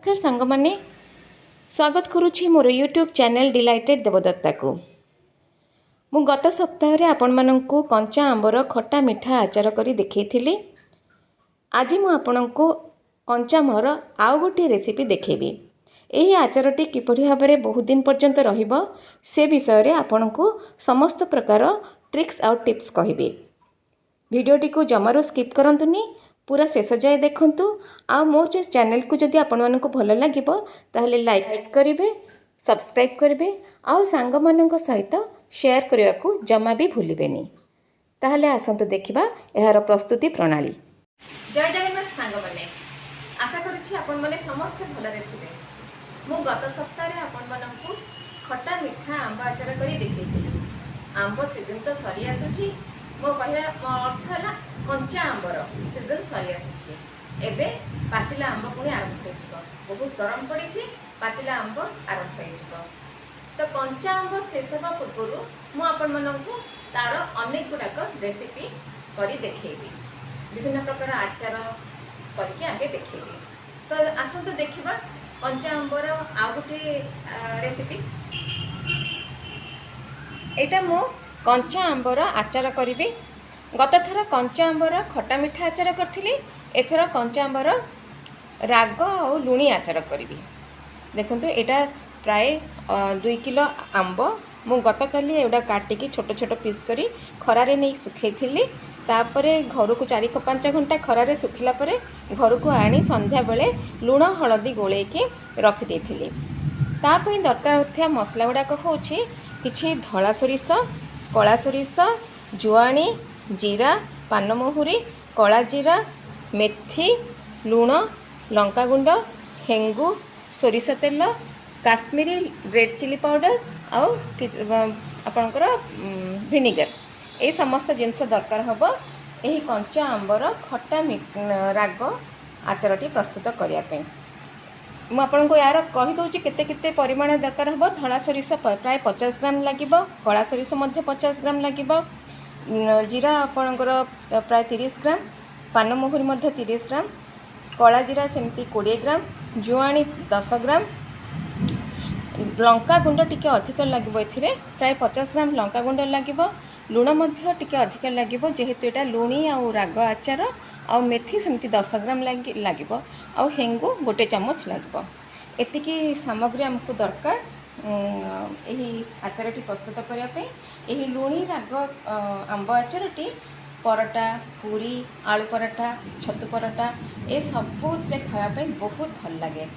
नमस्कार सांग माने स्वागत करुछि मोर यूट्यूब चैनल डिलाइटेड देवदत्ता को मु गत सप्ताह रे आपण माननकु कंचा आंबर खट्टा मिठा आचार करी देखैथिली। आज मु आपनकु कंचा आंबर आउ गोटे रेसिपी देखेबी। एही आचारटी किपरि भाबरे बहुत दिन पर्यंत रहिबो से विषय रे आपनकु समस्त प्रकार ट्रिक्स आउ टिप्स कहबी। वीडियोटी को जमारो स्किप करंतुनी, पूरा शेष जाए देखंतु। आ मोर चैनल को जदि आपण मानकु भल लागिबो ताहले लाइक करिवे, सब्सक्राइब करिवे आ सांग मानक सहित शेयर करने को जमा भी भूलिबेनी। ताहले आसंतु देखिबा एहार प्रस्तुति प्रणाली। जय जगन्नाथ सांग माने, आशा करूछि आपण माने समस्त भलरे थिबे। मु गत सप्ताह रे आपण मानकु खट्टा मिठा आंबा आचार करी देखैथिली। आंबो सीजन तो सरी आसुछि, मो कहया अर्थ है कंचा आंबर सीजन सरी आसुछि। एबे पाचिला आंब पुणी आरंभ हो, बहुत गरम पड़ी, पाचिला आंब आरंभ हो। तो कंचा आंब शेष हवा पूर्व मु आपण मानकु तार अनेक गुड़ाक रेसिपी करी देखैबी, विभिन्न प्रकार आचार करके आगे देखैबी। तो आसंतु देखिबा कंचा आंबर आ गोटे रेसिपी। एटा मु कंचा आंबर आचार करी। गत थर कंचा आंबर खट्टा मिठा आचार करथिली, एथर कंचा आंबर राग और लुणी आचार करी। देखंतु एटा प्राय 2 किलो आंब मु गत काली एडा काटिकी छोट छोट पीस करी खरारे नहीं सुखैथिली। तापरे घर को 4-5 घंटा खरारे सुखिला परे घर को आनी संध्या बेले लुण हलदी गोले के रखि देथिली। तापई दरकार होथिया मसला गुड़ाक होछि किछि धला सोरिष, कला सोरिष, जुआणी, जीरा, पानमहुरी, कला जीरा, मेथी, लुण, लंका गुंड, हेंगु, सोरिष तेल, काश्मीरी रेड चिली पाउडर आउ आपणकर विनेगर, ये समस्त जिनस दरकार हम यही कंचा आंबर खट्टा राग आचारटी प्रस्तुत करने। मुझे यार कहीदे केते परिमाण दरकार हम। धला सोरिष प्राय 50 ग्राम लगे, कला सोरिष 50 ग्राम लगे, जीरा आपणकर प्राय 30 ग्राम, पानमहुरी 30 ग्राम, कला जीरा सेमती 20 ग्राम, जुआणी 10 ग्राम, लंका गुंड टिके अधिक लगे, प्राय 50 ग्राम लंका गुंड लगे, लुण टिके अधिक लगे जेहेतु एटा लुणी आउ राग आचार, आ मेथी सेमती 10 ग्राम लगे, आ हेंगु गोटे चामच लगे। एतिकी सामग्री आमको दरकार यही आचारटी प्रस्तुत करने। यही लुणी राग आंब आचारटी परोटा, पूरी, आलू परोटा, छतु परोटा ए सबुथिरे खायापे बहुत भल लगे।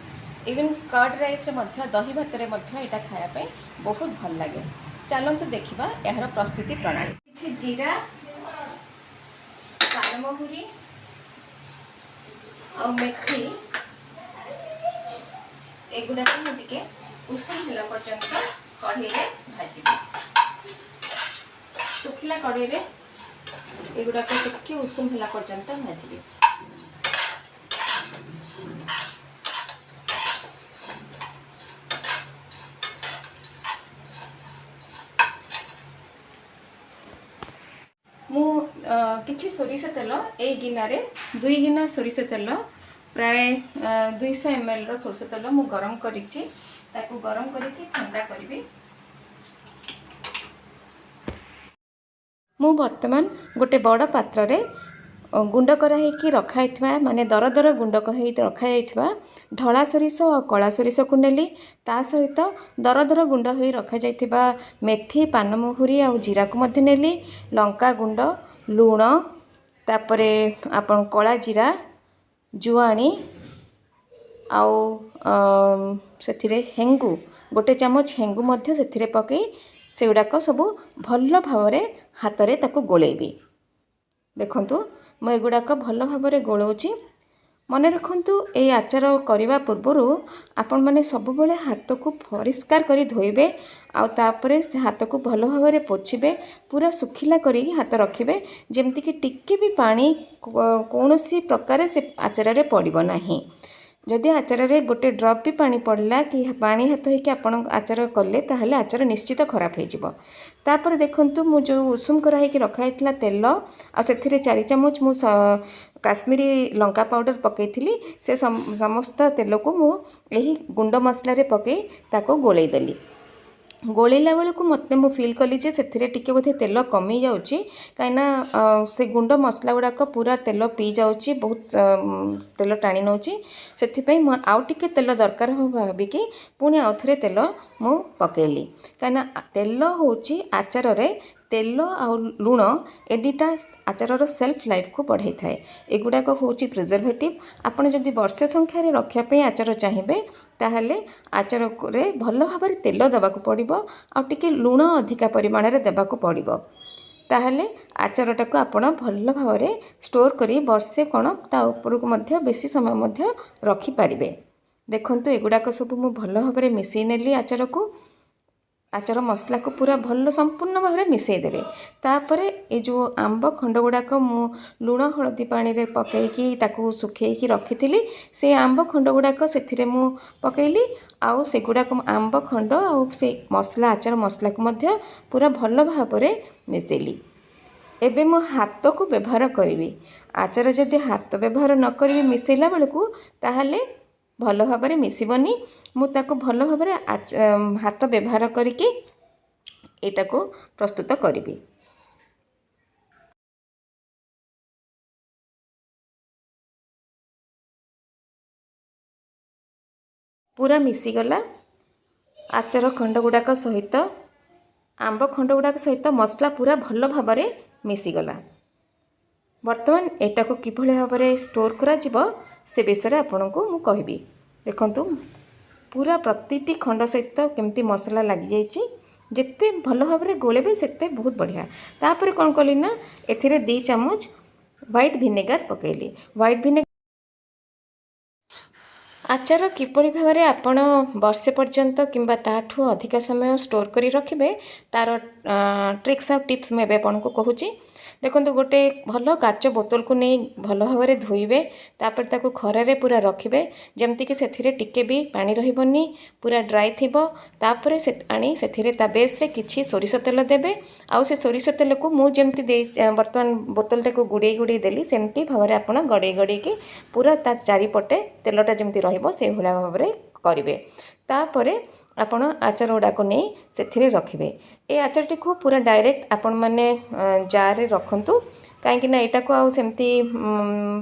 इवन कर्ड राइस दही भात एटा खायापे बहुत भल लगे। चलतु देखिबा यार प्रस्तुति प्रणाली। किछि जीरा, पानमहुरी और मेथी एगुड़ा को मुझे उषुम होला पर्यंत कढ़ई भाजी। सुखिला कढ़ई एगुड़ा को टिके उषुम होला पर्यंत भाजी। मु किछि सोरिष तेल ए गिनारे 2 गिना सोरिष तेल प्राय 200 ml रो सोरिष तेल मु गरम करिछि। ताकू गरम करिकि ठंडा करिवि। मु वर्तमान गोटे बड़ पात्र रे गुंड कराई कि रखाइथवा माने दर दर गुंड कहि रखाइथवा धला सोरिष और कला सोरिष को नेली। ता सहित दर दर गुंड होई रखा जाइथिबा मेथी, पानमहुरी और जीरा को मध्य नेली। लंका गुंड, लुण, तापरे आपन कला जीरा, जुआणी आउ सेथिरे हेंगु गोटे चामच हेंगु मध्य सेथिरे पकई से गुड़ाक सब भल भाव हाथ में ताकू गोलेबी। देखंतु मु एगुड़ाक भल भाव गोलाऊँगी। मन रखु ये आचार करने पूर्वर आपण मैंने सब हाथ को परिष्कार करी धोइबे आउ तापरे से हाथ को भल भाव पोछिबे। पूरा सुखिला करी हाथ रखिबे जेमती कि टिके भी पानी कौनसी प्रकार से आचार रे पड़िबो नाही। जदि आचार रे गोटे ड्रप भी पानी पड़ला कि पानी हाथ होइकि आपण आचार कले ताहले आचार निश्चित खराब हो जिवो। तापर देखंतु मु जो उषुम कराई कि रखाइतला तेल आ सेथिरे 4 चामच मु काश्मीरी लंका पाउडर पकईथी से समस्त तेल को मु एही गुंड मसला रे पकई ताको गोळेई देली। गोलेला बेलू मत मु फिल कली जे से टिके बोधे तेल कमी जाऊँगी कहीं से गुंड मसला गुड़ाक पूरा तेल पी जाऊँगी बहुत तेल टाणी नौ से आउ टिके तेल दरकार हो भाविकी पुणी आउ थे तेल मु पकेली कहीं तेल हूँ आचार रे तेल आ लुण ए दुटा आचार सेल्फ लाइफ को बढ़ाई थाए। एगुड़ाक हूँ प्रिजर्वेटिव आपड़ जदि वर्षे संख्यार रखापी आचार चाहिए ताहले आचार रे भल भाव तेल देवाक पड़ो आ टिके लुण अधिका परिमाण रे देवाक पड़ो ताहले आचारटा को आपण भल भाव स्टोर करी वर्षे कौन ता उपरकू मध्य बेसी समय मध्य रखी पारिबे। देखंतु एगुड़ाक सब मु भल भाव मिसई नेली आचार को आचार मसला को पूरा भल संपूर्ण भाव में मिसई देबे। तापर ए जो आंब खंड गुड़ाक मु लुण हलदी पानी रे पकईकी ताकू सुखेकी रखी से आंब खंड गुड़ाक से मु पकईली आउ से गुड़ाक आंब खंड आउ से मसला आचार मसला को मध्य पूरा भल भाव में मिसेली। एबे मो हाथ को व्यवहार करी आचार जदि हाथ व्यवहार न करी मिसेला बेलू ताहले भल भाव में मिसबनी मुझे भल भाव में हाथ व्यवहार करके एटा को प्रस्तुत करी। पूरा मिसीगला आचार खंड गुड़ाक सहित आंब खंड गुड़ाक सहित मसला पूरा भल भाव में मिसीगला। बर्तमान एटा को किभली भाव में स्टोर करा जिवो से विषय आपन को मु कहबी। देखंतु पूरा प्रतिटी खंड सहित केमती मसला लग जाइए जिते भल भाव में गोलेबे सेते बहुत बढ़िया। तापर कौन कली ना एथिरे 2 चामच व्हाइट विनेगार पकेली। व्हाइट विनेगार आचार किपरि भाव में आपण वर्षे पर्यंत किंबा ताठू अधिक समय स्टोर करी रखिबे तार ट्रिक्स आ टिप्स मैं आपन को कहूची। देखो गोटे भल काच बोतल को नहीं भल भाव में धोइबे तापर ताको खरारे पूरा रखिबे जमती कि सेथिरे टिके भी पानी रहिबनी पूरा ड्राई थिबो। तापर से आनी सेथिरे ता बेस रे किछि सोरिष तेल देबे आउ से सोरिष तेल को मु जेमती दे वर्तमान बोतलटा को गुड़े गुड़े देली सेमती भाव में आपण गड़े गड़े के पूरा ता चारिपटे तेलटा जेमती रहिबो से भला भाव में करिवे। तापर आपण आचार गुड़ाक नहीं से रखिए। ए आचारटी को पूरा डायरेक्ट आपण मैंने जार रखंतु कहीं यहाँ को आउ सेमती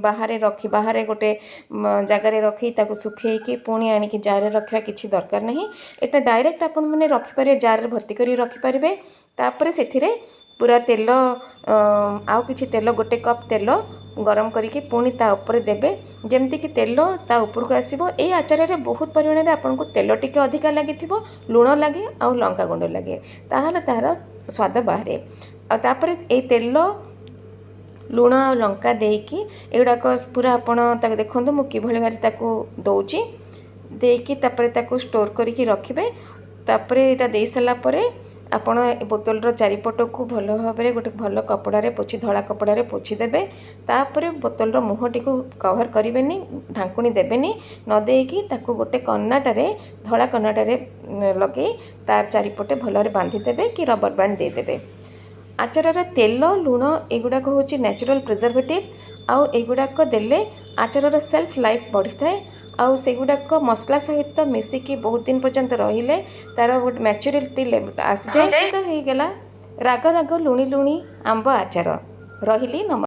बाहर रखी बाहर गोटे जगार रखी ताको सुखेकी पुणी आणिकी जार रखा किसी दरकार नहीं। एटा डायरेक्ट आपण मैंने रखिपारे जार भर्ती करी रखिपारे। तापर से पूरा तेल आउ किछि तेल गोटे कप तेल गरम करिके पुणी ता ऊपर देबे जेमती कि तेल ता ऊपर को आसीबो। ए आचार रे बहुत परिमाण रे आपन को तेल टिके अधिका लागिथिबो लुण लागे आउ लंका गुंड लागे ताहाले तार स्वाद बाहरे। आ तापर ए तेल लुण आ लंका देकी एगुड़ाक पूरा आपण ताक देखंतु मु किभली भारी ताकू दउची देकी तापर ताकू स्टोर करिके रखिबे। तापर एटा देई सला परे आपण बोतल चारिपट को भल भाव में गोटे भल कपड़े पोछि धला कपड़े पोछि देबे। तापर बोतल मुहटी को कवर करेनि ढांकुणी देवेनि न देकी ताको गोटे कन्नाटारे धला कन्नाटारे लगे तार चारिपटे भल बांधी देबे कि रबर बैंड दे देबे। आचार तेल लुण एगुड़ाक हूँ नेचुरल प्रिजर्वेटिव आउ एगुड़ाक देले आचार सेल्फ लाइफ बढ़ी थाए आउ सेगुड़ाक मसला सहित मिसिकी बहुत दिन पर्यंत रहिले तार गोटे मैच्योरिटी लेवल आसी जाए तो हो गला राग राग लुणी लुणी आंब आचार रही। नमस्कार।